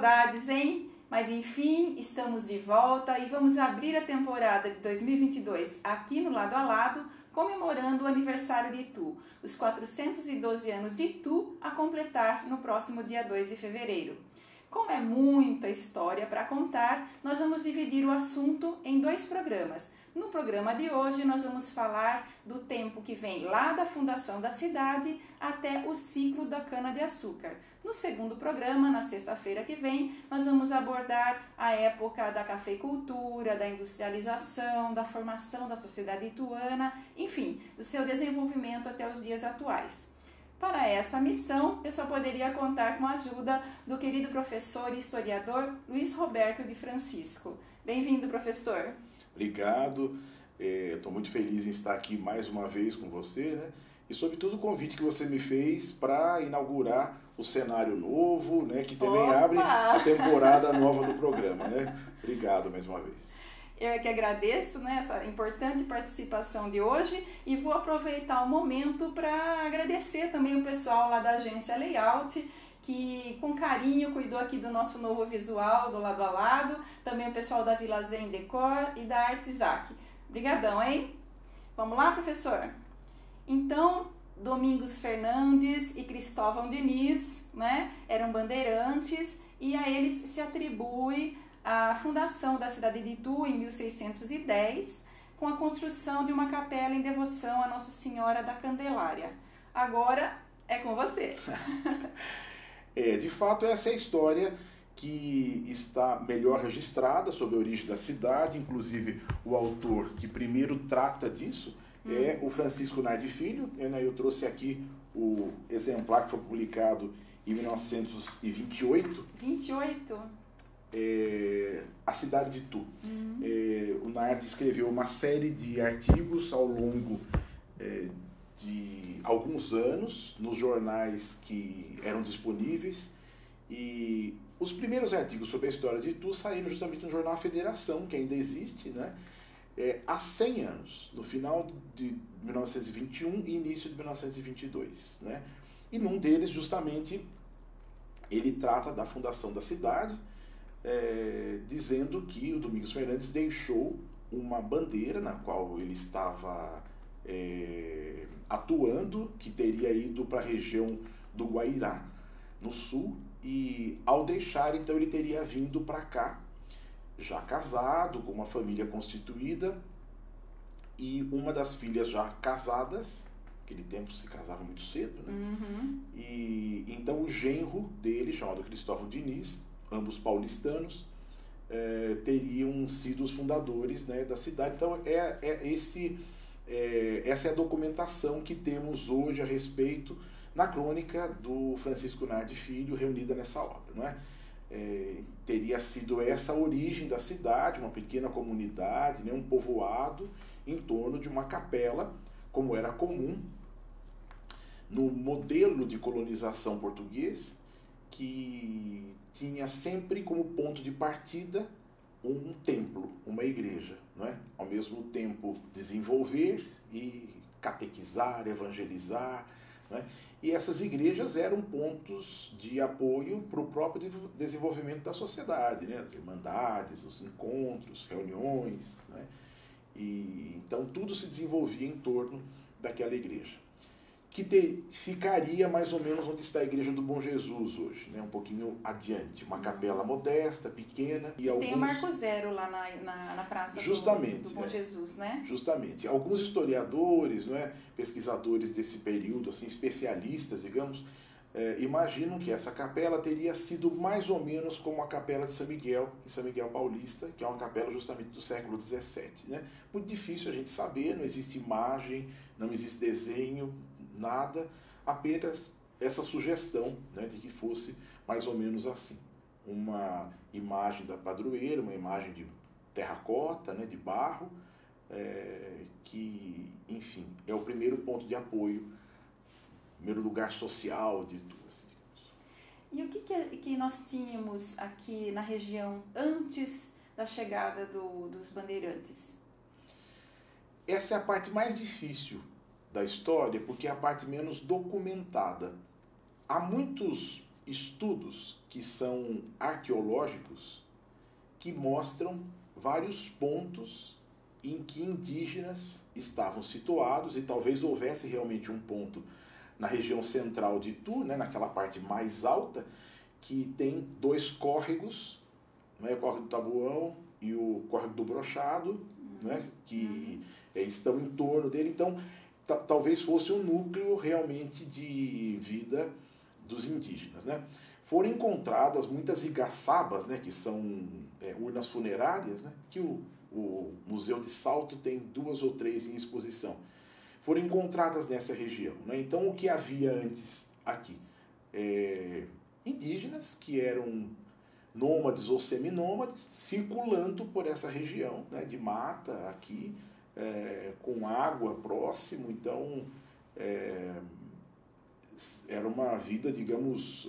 saudades, hein? Mas enfim, estamos de volta e vamos abrir a temporada de 2022 aqui no Lado a Lado, comemorando o aniversário de Itu, os 412 anos de Itu a completar no próximo dia 2 de fevereiro. Como é muita história para contar, nós vamos dividir o assunto em 2 programas. No programa de hoje, nós vamos falar do tempo que vem lá da fundação da cidade até o ciclo da cana-de-açúcar. No segundo programa, na sexta-feira que vem, nós vamos abordar a época da cafeicultura, da industrialização, da formação da sociedade ituana, enfim, do seu desenvolvimento até os dias atuais. Para essa missão, eu só poderia contar com a ajuda do querido professor e historiador Luiz Roberto de Francisco. Bem-vindo, professor. Obrigado, estou muito feliz em estar aqui mais uma vez com você, né? E sobretudo o convite que você me fez para inaugurar o cenário novo, né? Que também abre a temporada nova do programa, né? Obrigado mais uma vez. Eu é que agradeço, né, essa importante participação de hoje e vou aproveitar o momento para agradecer também o pessoal lá da agência Layout, que com carinho cuidou aqui do nosso novo visual do Lado a Lado, também o pessoal da Vila Zen Decor e da Arte Isaac. Obrigadão, hein? Vamos lá, professor? Então, Domingos Fernandes e Cristóvão Diniz, né, eram bandeirantes e a eles se atribui a fundação da cidade de Itu em 1610, com a construção de uma capela em devoção a Nossa Senhora da Candelária. Agora é com você. De fato, essa é a história que está melhor registrada sobre a origem da cidade, inclusive o autor que primeiro trata disso é o Francisco Nardi Filho. Eu trouxe aqui o exemplar que foi publicado em 1928. 28? A cidade de Itu. O Nardi escreveu uma série de artigos ao longo de alguns anos nos jornais que eram disponíveis, e os primeiros artigos sobre a história de Itu saíram justamente no jornal Federação, que ainda existe, né? Há 100 anos, no final de 1921 e início de 1922, né? E num deles, justamente, ele trata da fundação da cidade, dizendo que o Domingos Fernandes deixou uma bandeira na qual ele estava atuando, que teria ido para a região do Guairá, no sul, e ao deixar, então, ele teria vindo para cá, já casado, com uma família constituída, e uma das filhas já casadas, naquele tempo se casava muito cedo, né? E então o genro dele, chamado Cristóvão Diniz, ambos paulistanos, teriam sido os fundadores, né, da cidade. Então essa é a documentação que temos hoje a respeito na crônica do Francisco Nardi Filho, reunida nessa obra, não é? Teria sido essa a origem da cidade, uma pequena comunidade, né, um povoado em torno de uma capela, como era comum no modelo de colonização português, que tinha sempre como ponto de partida um templo, uma igreja, não é? Ao mesmo tempo desenvolver e catequizar, evangelizar, não é? E essas igrejas eram pontos de apoio para o próprio desenvolvimento da sociedade, né? As irmandades, os encontros, reuniões, não é? E então tudo se desenvolvia em torno daquela igreja, que ficaria mais ou menos onde está a Igreja do Bom Jesus hoje, né? Um pouquinho adiante, uma capela modesta, pequena. E tem o Marco Zero lá na praça justamente, do Bom Jesus, né? Justamente. Alguns historiadores, não é, pesquisadores desse período, assim, especialistas, digamos, imaginam que essa capela teria sido mais ou menos como a capela de São Miguel, em São Miguel Paulista, que é uma capela justamente do século XVII, né? Muito difícil a gente saber, não existe imagem, não existe desenho, nada, apenas essa sugestão, né, de que fosse mais ou menos assim. Uma imagem da padroeira, uma imagem de terracota, né, de barro, que, enfim, é o primeiro ponto de apoio, primeiro lugar social de tudo. Assim, e o que nós tínhamos aqui na região antes da chegada dos bandeirantes? Essa é a parte mais difícil da história, porque é a parte menos documentada. Há muitos estudos que são arqueológicos que mostram vários pontos em que indígenas estavam situados, e talvez houvesse realmente um ponto na região central de Itu, né, naquela parte mais alta, que tem dois córregos, né, o córrego do Tabuão e o córrego do Brochado, né, que estão em torno dele. Então, talvez fosse um núcleo realmente de vida dos indígenas, né? Foram encontradas muitas igaçabas, né, que são urnas funerárias, né, que o Museu de Salto tem 2 ou 3 em exposição. Foram encontradas nessa região, né? Então, o que havia antes aqui? Indígenas que eram nômades ou seminômades, circulando por essa região, né, de mata aqui, com água próximo. Então, era uma vida, digamos,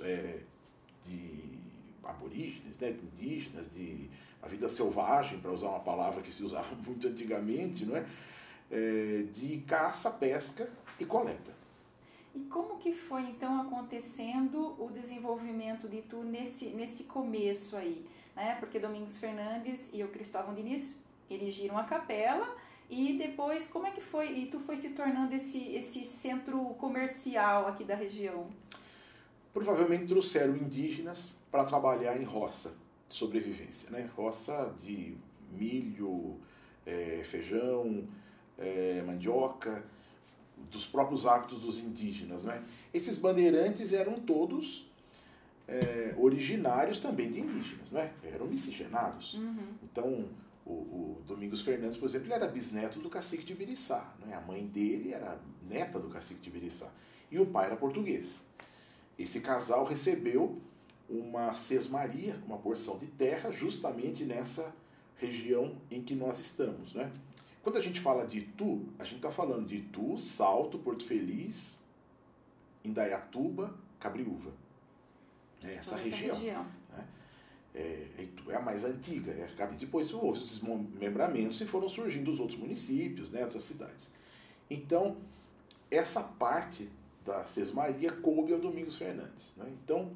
de aborígenes, né, de indígenas, de a vida selvagem, para usar uma palavra que se usava muito antigamente, não é? De caça, pesca e coleta. E como que foi, então, acontecendo o desenvolvimento de Itu nesse começo aí, né? Porque Domingos Fernandes e o Cristóvão Diniz erigiram a capela, e depois, como é que foi? Itu foi se tornando esse centro comercial aqui da região? Provavelmente trouxeram indígenas para trabalhar em roça de sobrevivência, né? Roça de milho, feijão, mandioca, dos próprios hábitos dos indígenas, né? Esses bandeirantes eram todos originários também de indígenas, né? Eram miscigenados. Então, o Domingos Fernandes, por exemplo, ele era bisneto do cacique de Ibiriçá, né? A mãe dele era neta do cacique de Ibiriçá e o pai era português. Esse casal recebeu uma sesmaria, uma porção de terra, justamente nessa região em que nós estamos, né? Quando a gente fala de Itu, a gente está falando de Itu, Salto, Porto Feliz, Indaiatuba, Cabriúva. Essa região. Né? Itu é a mais antiga. Depois houve os desmembramentos e foram surgindo os outros municípios, né, outras cidades. Então, essa parte da sesmaria coube ao Domingos Fernandes, né? Então,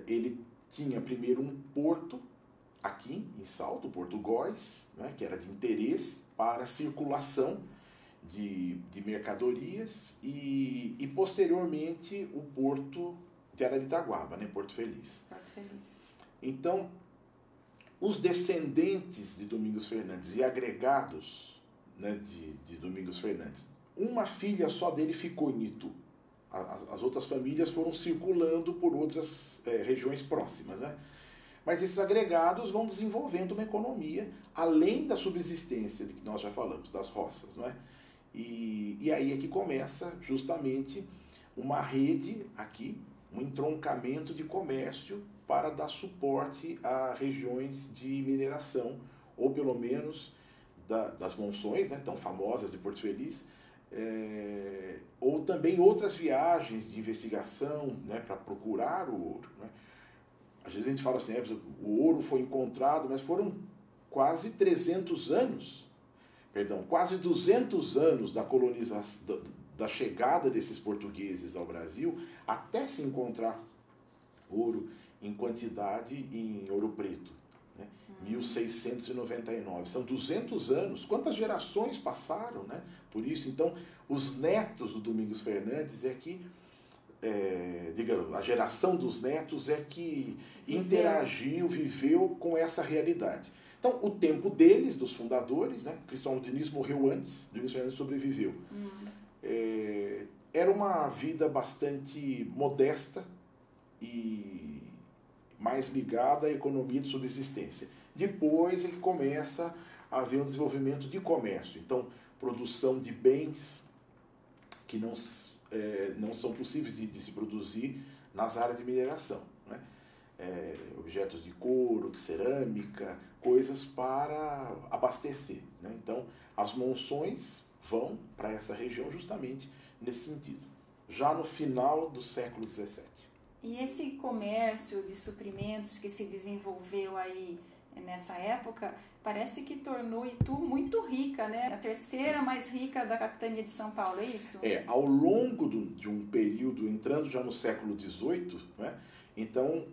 ele tinha primeiro um porto aqui em Salto, o Porto Góis, né, que era de interesse para a circulação de mercadorias, e posteriormente o porto de Araritaguaba, né, Porto Feliz. Porto Feliz. Então, os descendentes de Domingos Fernandes e agregados, né, de Domingos Fernandes, uma filha só dele ficou em Itu. As outras famílias foram circulando por outras regiões próximas, né? Mas esses agregados vão desenvolvendo uma economia, além da subsistência de que nós já falamos, das roças, não é? E aí é que começa justamente uma rede aqui, um entroncamento de comércio para dar suporte a regiões de mineração, ou pelo menos das monções, né, tão famosas de Porto Feliz, ou também outras viagens de investigação, né, para procurar o ouro, né? Às vezes a gente fala assim, o ouro foi encontrado, mas foram quase 300 anos, quase 200 anos da colonização, da chegada desses portugueses ao Brasil, até se encontrar ouro em quantidade em Ouro Preto, né? 1699. São 200 anos. Quantas gerações passaram, né, por isso? Então, os netos do Domingos Fernandes a geração dos netos é que interagiu, viveu com essa realidade. Então, o tempo deles, dos fundadores, né, Cristóvão Diniz morreu antes, Domingos Fernandes sobreviveu. Era uma vida bastante modesta e mais ligada à economia de subsistência. Depois é que começa a haver um desenvolvimento de comércio. Então, produção de bens que não são possíveis de se produzir nas áreas de mineração, né? Objetos de couro, de cerâmica, coisas para abastecer, né? Então, as monções vão para essa região justamente nesse sentido, já no final do século XVII. E esse comércio de suprimentos que se desenvolveu aí nessa época, parece que tornou Itu muito rica, né? A terceira mais rica da capitania de São Paulo, é isso? Ao longo de um período, entrando já no século XVIII, né, Então,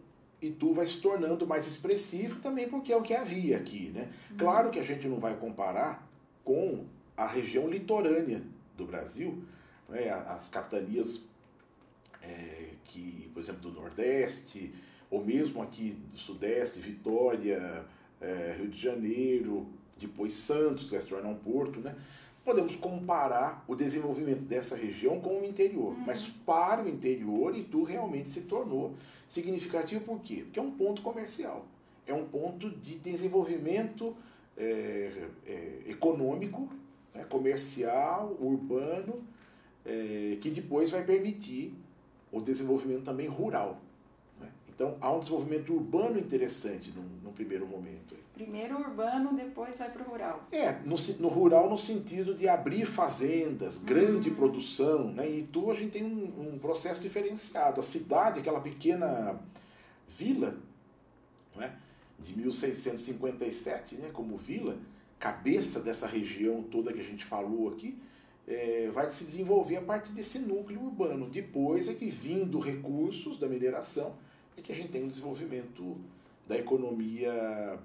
Itu vai se tornando mais expressivo também porque é o que havia aqui, né? Claro que a gente não vai comparar com a região litorânea do Brasil, né? As capitanias que, por exemplo, do Nordeste, ou mesmo aqui do Sudeste, Vitória, Rio de Janeiro, depois Santos, que vai se tornar um porto, né? Podemos comparar o desenvolvimento dessa região com o interior. Mas para o interior, Itu realmente se tornou significativo. Por quê? Porque é um ponto comercial. É um ponto de desenvolvimento econômico, né, comercial, urbano, que depois vai permitir o desenvolvimento também rural. Né? Então, há um desenvolvimento urbano interessante num primeiro momento. Primeiro urbano, depois vai para o rural. No rural no sentido de abrir fazendas, grande produção. Né? Em Itu a gente tem um processo diferenciado. A cidade, aquela pequena vila, né, de 1657, né, como vila, cabeça dessa região toda que a gente falou aqui, vai se desenvolver a partir desse núcleo urbano. Depois é que, vindo recursos da mineração, é que a gente tem um desenvolvimento da economia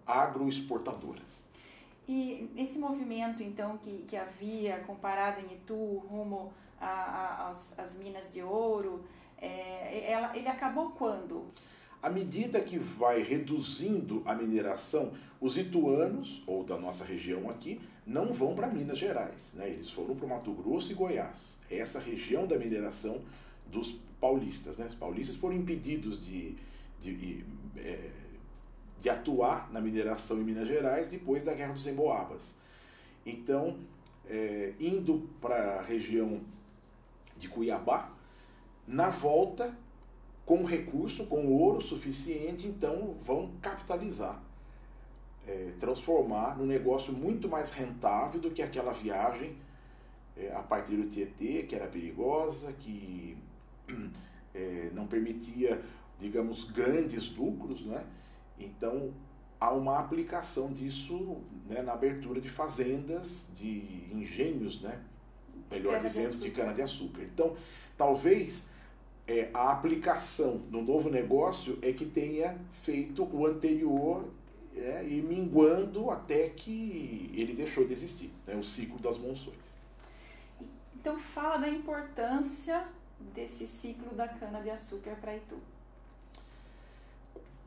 agroexportadora. E esse movimento, então, que havia comparado em Itu, rumo às minas de ouro, ele acabou quando? À medida que vai reduzindo a mineração, os ituanos, ou da nossa região aqui, não vão para Minas Gerais, né? Eles foram para o Mato Grosso e Goiás. É essa região da mineração dos paulistas, né? Os paulistas foram impedidos de atuar na mineração em Minas Gerais depois da Guerra dos Emboabas. Então, indo para a região de Cuiabá, na volta, com recurso, com ouro suficiente, então vão capitalizar, transformar num negócio muito mais rentável do que aquela viagem a partir do Tietê, que era perigosa, que não permitia, digamos, grandes lucros, né? Então, há uma aplicação disso, né, na abertura de fazendas, de engenhos, né? Melhor dizendo, de cana-de-açúcar. Então, talvez a aplicação no novo negócio é que tenha feito o anterior e minguando até que ele deixou de existir, né? O ciclo das monções. Então, fala da importância desse ciclo da cana-de-açúcar para Itu.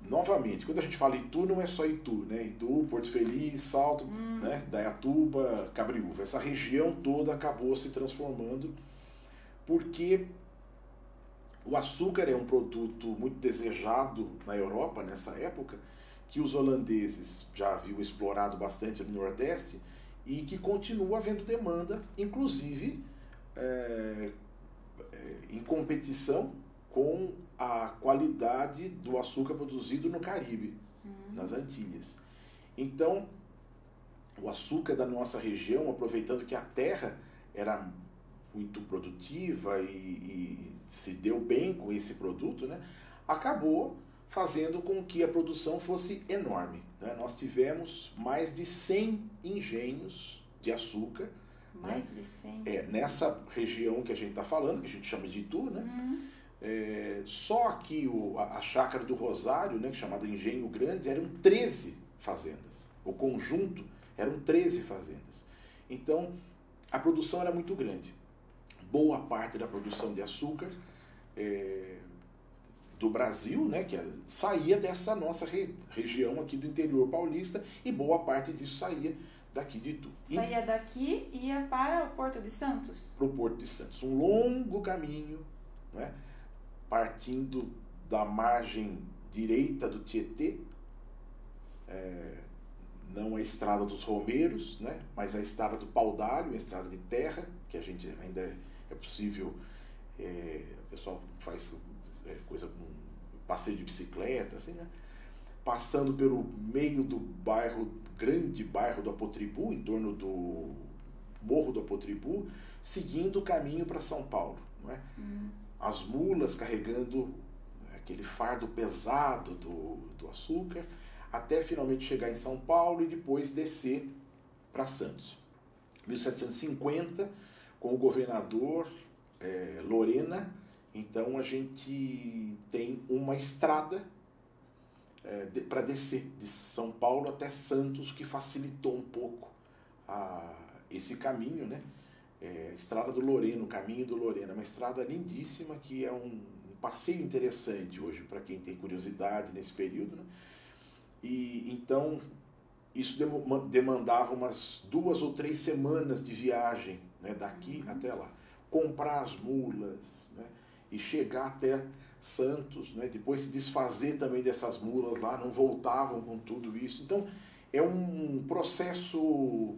Novamente, quando a gente fala Itu, não é só Itu, né? Itu, Porto Feliz, Salto, né? Dayatuba, Cabriúva. Essa região toda acabou se transformando porque o açúcar é um produto muito desejado na Europa nessa época, que os holandeses já haviam explorado bastante no Nordeste e que continua havendo demanda, inclusive em competição com a qualidade do açúcar produzido no Caribe, nas Antilhas. Então, o açúcar da nossa região, aproveitando que a terra era muito produtiva e se deu bem com esse produto, né, acabou fazendo com que a produção fosse enorme. Né? Nós tivemos mais de 100 engenhos de açúcar. Mais de 100? Nessa região que a gente está falando, que a gente chama de Itu, né? Só aqui a chácara do Rosário, né, chamada Engenho Grande, eram 13 fazendas. O conjunto eram 13 fazendas. Então, a produção era muito grande. Boa parte da produção de açúcar do Brasil, né, que saía dessa nossa região aqui do interior paulista, e boa parte disso saía daqui de Itu. Saía daqui e ia para o Porto de Santos? Para o Porto de Santos. Um longo caminho, né, partindo da margem direita do Tietê, não a estrada dos Romeiros, né, mas a estrada do Paudalho, uma estrada de terra, que a gente ainda é possível, o pessoal faz coisa com passeio de bicicleta, assim, né, passando pelo meio do grande bairro do Apotribu, em torno do Morro do Apotribu, seguindo o caminho para São Paulo, não é? As mulas carregando aquele fardo pesado do açúcar, até finalmente chegar em São Paulo e depois descer para Santos. 1750, com o governador Lorena, Então a gente tem uma estrada para descer de São Paulo até Santos, que facilitou um pouco esse caminho, né? Estrada do Loreno, Caminho do Loreno, é uma estrada lindíssima que é um passeio interessante hoje para quem tem curiosidade nesse período, né? E então isso demandava umas 2 ou 3 semanas de viagem, né, daqui até lá. Comprar as mulas, né, e chegar até Santos, né, depois se desfazer também dessas mulas lá, não voltavam com tudo isso. Então é um processo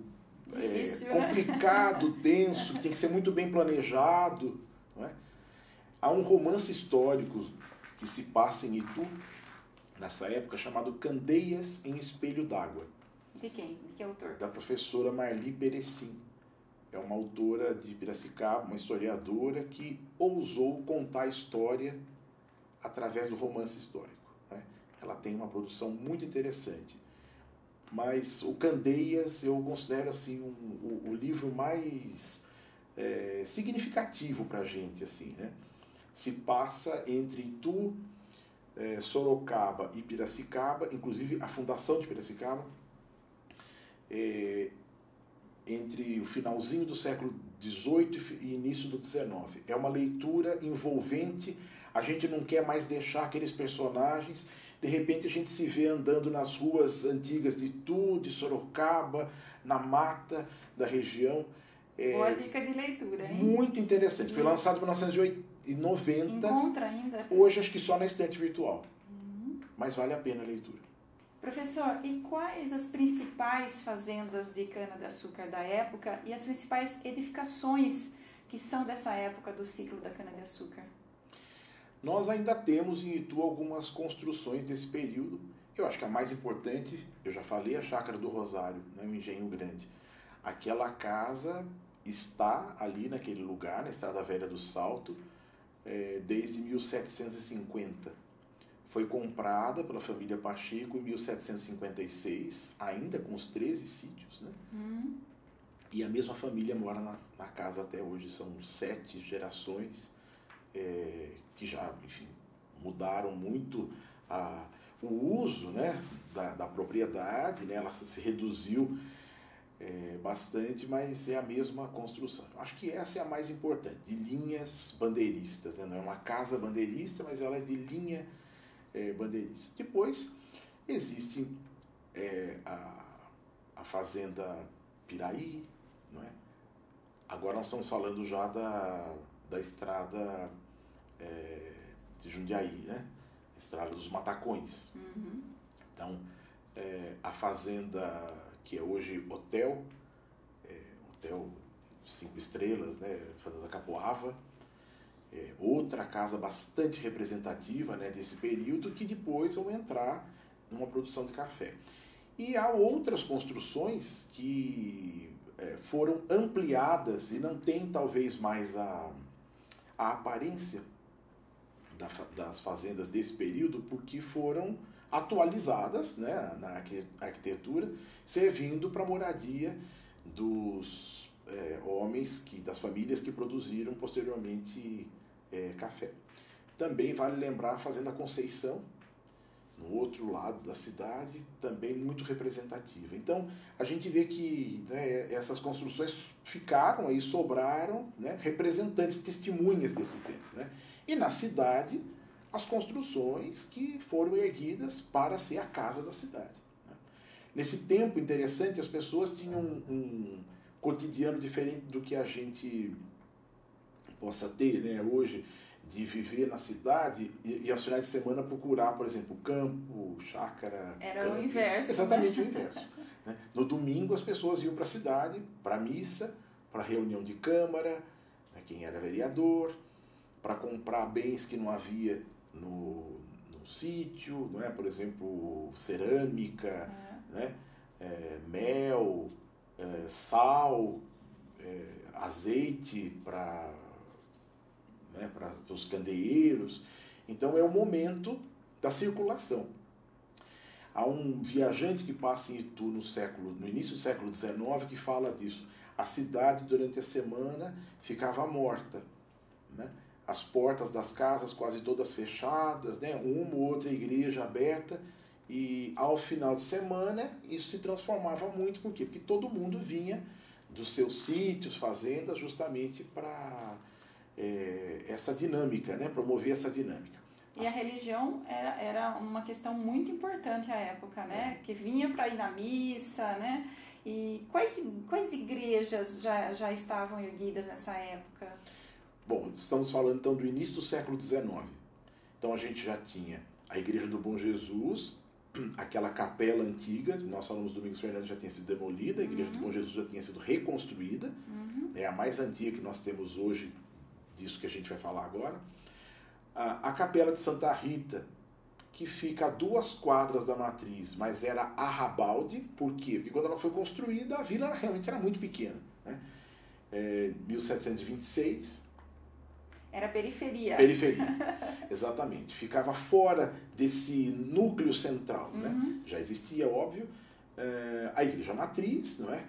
difícil, complicado, tenso, que tem que ser muito bem planejado. Não é? Há um romance histórico que se passa em Itu, nessa época, chamado Candeias em Espelho d'Água. De quem? De que autor? Da professora Marli Perecim. É uma autora de Piracicaba, uma historiadora que ousou contar a história através do romance histórico. Né? Ela tem uma produção muito interessante. Mas o Candeias eu considero assim, o livro mais significativo para a gente. Assim, né? Se passa entre Itu, Sorocaba e Piracicaba, inclusive a fundação de Piracicaba, entre o finalzinho do século XVIII e início do XIX. É uma leitura envolvente, a gente não quer mais deixar aqueles personagens, de repente a gente se vê andando nas ruas antigas de Itu, de Sorocaba, na mata da região. Boa dica de leitura, hein? Muito interessante. Foi lançado em 1990. Encontra ainda? Hoje acho que só na estante virtual. Mas vale a pena a leitura. Professor, e quais as principais fazendas de cana-de-açúcar da época e as principais edificações que são dessa época do ciclo da cana-de-açúcar? Nós ainda temos em Itu algumas construções desse período. Eu acho que a mais importante, eu já falei, a Chácara do Rosário, né, o Engenho Grande. Aquela casa está ali naquele lugar, na Estrada Velha do Salto, desde 1750. Foi comprada pela família Pacheco em 1756, ainda com os 13 sítios, né? E a mesma família mora na casa até hoje. São 7 gerações que já, enfim, mudaram muito o uso, né, da propriedade, né? Ela se reduziu bastante, mas é a mesma construção. Acho que essa é a mais importante, de linhas bandeiristas, né? Não é uma casa bandeirista, mas ela é de linha bandeirista. Depois existe a fazenda Piraí, não é? Agora nós estamos falando já da estrada de Jundiaí, né? Estrada dos Matacões. Então a fazenda que é hoje hotel 5 estrelas, né? Fazenda Capoava. Outra casa bastante representativa, né, desse período, que depois vão entrar numa produção de café. E há outras construções que foram ampliadas e não têm talvez mais a aparência das fazendas desse período, porque foram atualizadas, né, na arquitetura, servindo para a moradia dos homens, das famílias que produziram posteriormente café. Também vale lembrar a Fazenda Conceição, no outro lado da cidade, também muito representativa. Então, a gente vê que, né, essas construções ficaram aí, sobraram, né, representantes, testemunhas desse tempo. Né? E na cidade, as construções que foram erguidas para ser a casa da cidade. Né? Nesse tempo interessante, as pessoas tinham um cotidiano diferente do que a gente possa ter, né, hoje, de viver na cidade e aos finais de semana procurar, por exemplo, campo, chácara. Era campo. o inverso. Exatamente, né? O inverso. Né? No domingo as pessoas iam para a cidade, para a missa, para a reunião de câmara, né, quem era vereador, para comprar bens que não havia no sítio, não é? Por exemplo, cerâmica, né? Mel, sal, azeite para os candeeiros. Então é o momento da circulação. Há um viajante que passa em Itu no início do século XIX que fala disso. A cidade durante a semana ficava morta, né? as portas das casas quase todas fechadas, né? Uma ou outra igreja aberta, e ao final de semana isso se transformava muito, por quê? Porque todo mundo vinha dos seus sítios, fazendas, justamente para essa dinâmica, né? Promover essa dinâmica. E a religião era uma questão muito importante à época, né? Que vinha para ir na missa, né? E quais igrejas já estavam erguidas nessa época? Bom, estamos falando então do início do século XIX. Então a gente já tinha a Igreja do Bom Jesus, aquela capela antiga, nós falamos do Domingos Fernandes, já tinha sido demolida, a Igreja do Bom Jesus já tinha sido reconstruída, é a mais antiga que nós temos hoje, disso que a gente vai falar agora. A Capela de Santa Rita, que fica a 2 quadras da matriz, mas era arrabalde. Por quê? Porque quando ela foi construída, a vila realmente era muito pequena. Né? 1726. Era periferia. Periferia, exatamente. Ficava fora desse núcleo central. Né? Já existia, óbvio, a igreja matriz, não é?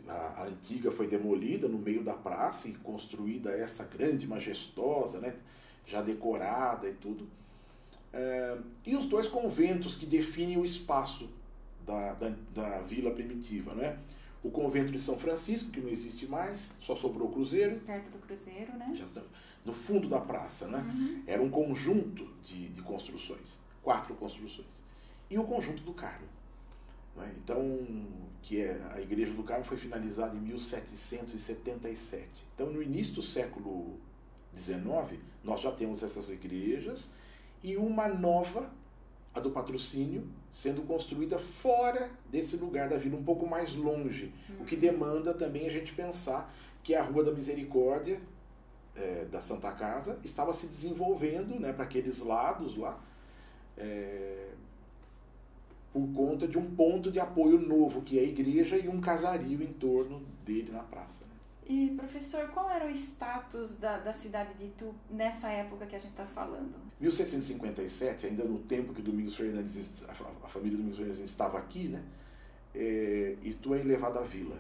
A antiga foi demolida no meio da praça e construída essa grande, majestosa, né? Já decorada e tudo. E os 2 conventos que definem o espaço da vila primitiva, né? O convento de São Francisco, que não existe mais, só sobrou o cruzeiro. Perto do cruzeiro, né? Já está no fundo da praça, né? Era um conjunto de construções, 4 construções. E o conjunto do Carmo. Né? Então, que a Igreja do Carmo foi finalizada em 1777. Então, no início do século XIX, nós já temos essas igrejas e uma nova, a do Patrocínio, sendo construída fora desse lugar da vila, um pouco mais longe, o que demanda também a gente pensar que a Rua da Misericórdia, da Santa Casa, estava se desenvolvendo, né, para aqueles lados lá, por conta de um ponto de apoio novo, que é a igreja, e um casario em torno dele na praça. Né? E, professor, qual era o status da cidade de Itu nessa época que a gente está falando? 1657, ainda no tempo que Domingos Fernandes, a família Domingos Fernandes estava aqui, né? Itu é elevada a vila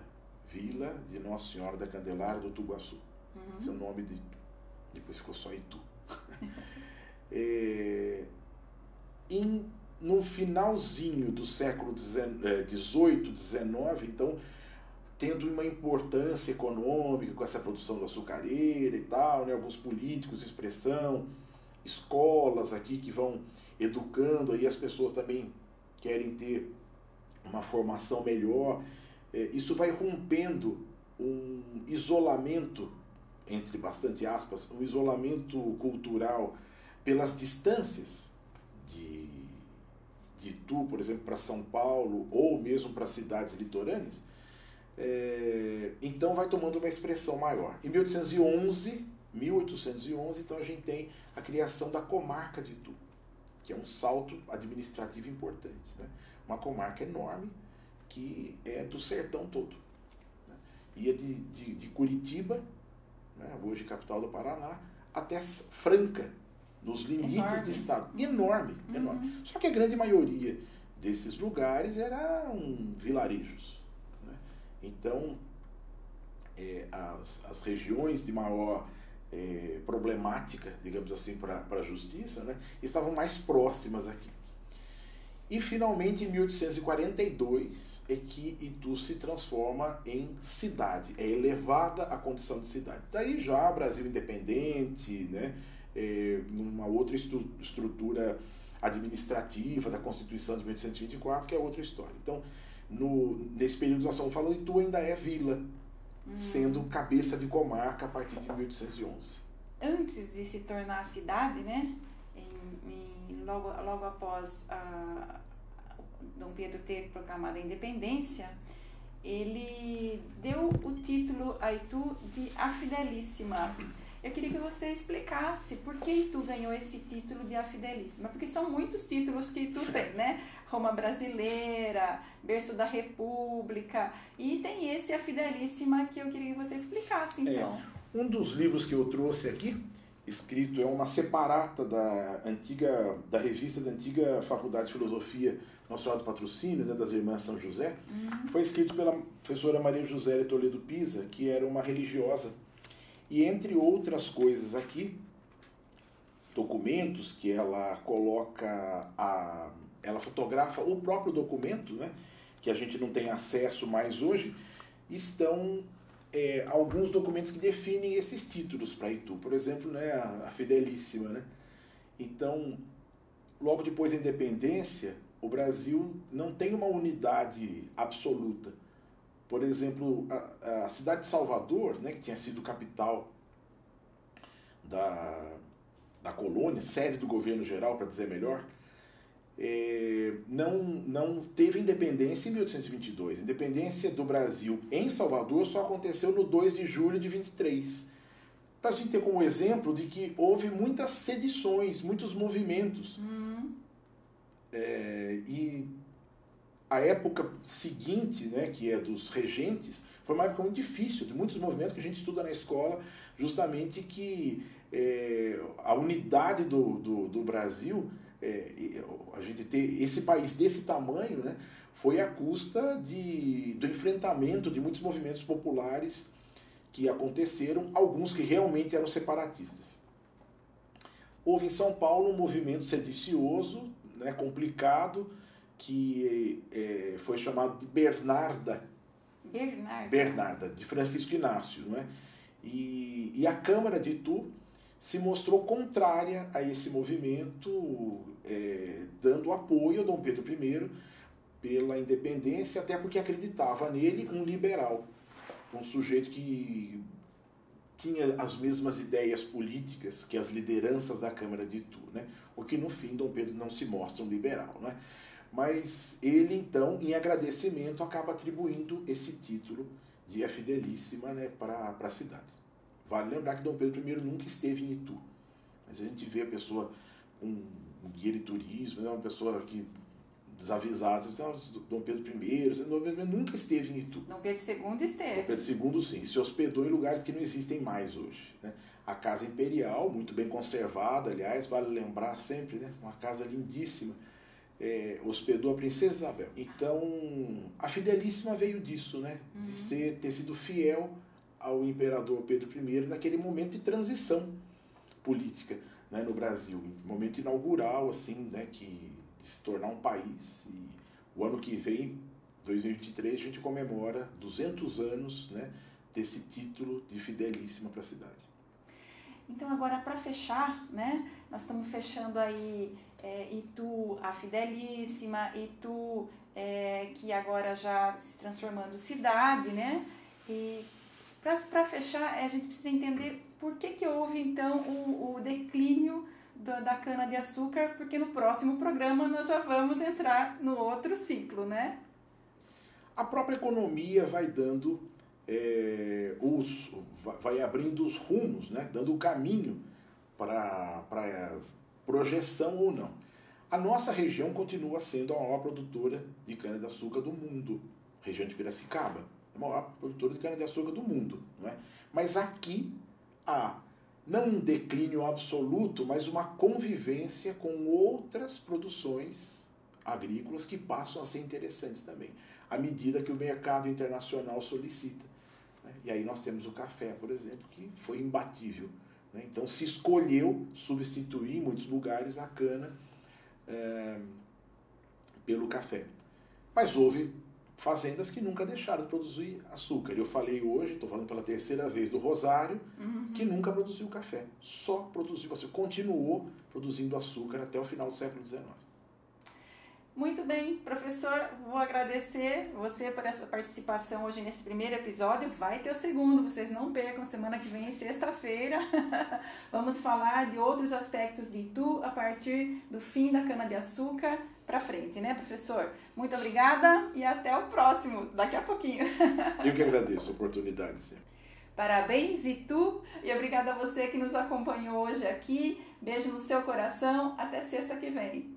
de Nossa Senhora da Candelária do Tuguaçu. Esse é o nome de Itu. Depois ficou só Itu. No finalzinho do século XVIII, XIX, então, tendo uma importância econômica com essa produção da açucareira e tal, né? Alguns políticos de expressão, escolas aqui que vão educando, aí as pessoas também querem ter uma formação melhor. Isso vai rompendo um isolamento, entre bastante aspas, um isolamento cultural pelas distâncias de Itu, por exemplo, para São Paulo, ou mesmo para cidades litorâneas. Então vai tomando uma expressão maior. Em 1811, então a gente tem a criação da comarca de Itu, que é um salto administrativo importante. Né? Uma comarca enorme que é do sertão todo. Né? Ia de Curitiba, né, hoje capital do Paraná, até Franca, nos limites do estado. Enorme. Só que a grande maioria desses lugares eram vilarejos. Né? Então, as regiões de maior problemática, digamos assim, para a justiça, né, estavam mais próximas aqui. E, finalmente, em 1842, é que Itu se transforma em cidade, é elevada à condição de cidade. Daí já Brasil independente, né, numa outra estrutura administrativa da Constituição de 1824, que é outra história. Então, nesse período que nós estamos falando, Itu ainda é vila, sendo cabeça de comarca a partir de 1811. Antes de se tornar cidade, né, logo após Dom Pedro ter proclamado a independência, ele deu o título a Itu de A Fidelíssima. Eu queria que você explicasse por que Itu ganhou esse título de A Fidelíssima, porque são muitos títulos que Itu tem, né? Roma Brasileira, Berço da República, e tem esse A Fidelíssima que eu queria que você explicasse, então. Um dos livros que eu trouxe aqui, escrito, é uma separata da revista da antiga Faculdade de Filosofia Nossa Senhora do Patrocínio, né, das Irmãs São José. Foi escrito pela professora Maria José Toledo Pisa, que era uma religiosa. E entre outras coisas aqui, documentos que ela coloca, ela fotografa o próprio documento, né, que a gente não tem acesso mais hoje, estão alguns documentos que definem esses títulos para Itu. Por exemplo, né, a Fidelíssima. Né? Então, logo depois da independência, o Brasil não tem uma unidade absoluta. Por exemplo, a cidade de Salvador, né, que tinha sido capital da colônia, sede do governo geral, para dizer melhor, não teve independência em 1822. A independência do Brasil em Salvador só aconteceu no 2 de julho de 23. Para a gente ter como exemplo de que houve muitas sedições, muitos movimentos. E a época seguinte, né, que é dos regentes, foi uma época muito difícil, de muitos movimentos que a gente estuda na escola, justamente que a unidade do Brasil, a gente ter esse país desse tamanho, né, foi à custa do enfrentamento de muitos movimentos populares que aconteceram, alguns que realmente eram separatistas. Houve em São Paulo um movimento sedicioso, né, complicado, que foi chamado de Bernarda, de Francisco Inácio. Né? E a Câmara de Itu se mostrou contrária a esse movimento, dando apoio a Dom Pedro I pela independência, até porque acreditava nele um liberal, um sujeito que tinha as mesmas ideias políticas que as lideranças da Câmara de Itu, né? O que no fim Dom Pedro não se mostra um liberal, né? Mas ele então, em agradecimento, acaba atribuindo esse título de A Fidelíssima, né, para a cidade. Vale lembrar que Dom Pedro I nunca esteve em Itu. Mas a gente vê a pessoa com um guia de turismo, né, uma pessoa que desavisada, Dom Pedro I, Dom Pedro I nunca esteve em Itu. Dom Pedro II esteve. Dom Pedro II, sim, se hospedou em lugares que não existem mais hoje. Né? A Casa Imperial, muito bem conservada, aliás, vale lembrar sempre, né? Uma casa lindíssima, hospedou a Princesa Isabel. Então, a Fidelíssima veio disso, né? De ter sido fiel ao imperador Pedro I naquele momento de transição política, né, no Brasil, um momento inaugural, assim, né, de se tornar um país. E o ano que vem, 2023, a gente comemora 200 anos, né, desse título de Fidelíssima para a cidade. Então, agora, para fechar, né, nós estamos fechando aí Itu, a Fidelíssima, Itu, que agora já se transformando cidade, né? E para fechar, a gente precisa entender por que houve, então, o declínio da cana-de-açúcar, porque no próximo programa nós já vamos entrar no outro ciclo, né? A própria economia vai dando, vai abrindo os rumos, né? Dando o caminho para projeção ou não. A nossa região continua sendo a maior produtora de cana-de-açúcar do mundo, região de Piracicaba. A maior produtora de cana-de-açúcar do mundo. Não é? Mas aqui há não um declínio absoluto, mas uma convivência com outras produções agrícolas que passam a ser interessantes também, à medida que o mercado internacional solicita. Né? E aí nós temos o café, por exemplo, que foi imbatível. Né? Então se escolheu substituir em muitos lugares a cana pelo café. Mas houve fazendas que nunca deixaram de produzir açúcar. Eu falei hoje, estou falando pela terceira vez, do Rosário, que nunca produziu café. Só produziu açúcar. Continuou produzindo açúcar até o final do século XIX. Muito bem, professor, vou agradecer você por essa participação hoje nesse primeiro episódio. Vai ter o segundo, vocês não percam, semana que vem, sexta-feira. Vamos falar de outros aspectos de Itu a partir do fim da cana-de-açúcar para frente, né, professor? Muito obrigada e até o próximo, daqui a pouquinho. Eu que agradeço a oportunidade, sempre. Parabéns, Itu, e obrigada a você que nos acompanhou hoje aqui. Beijo no seu coração, até sexta que vem.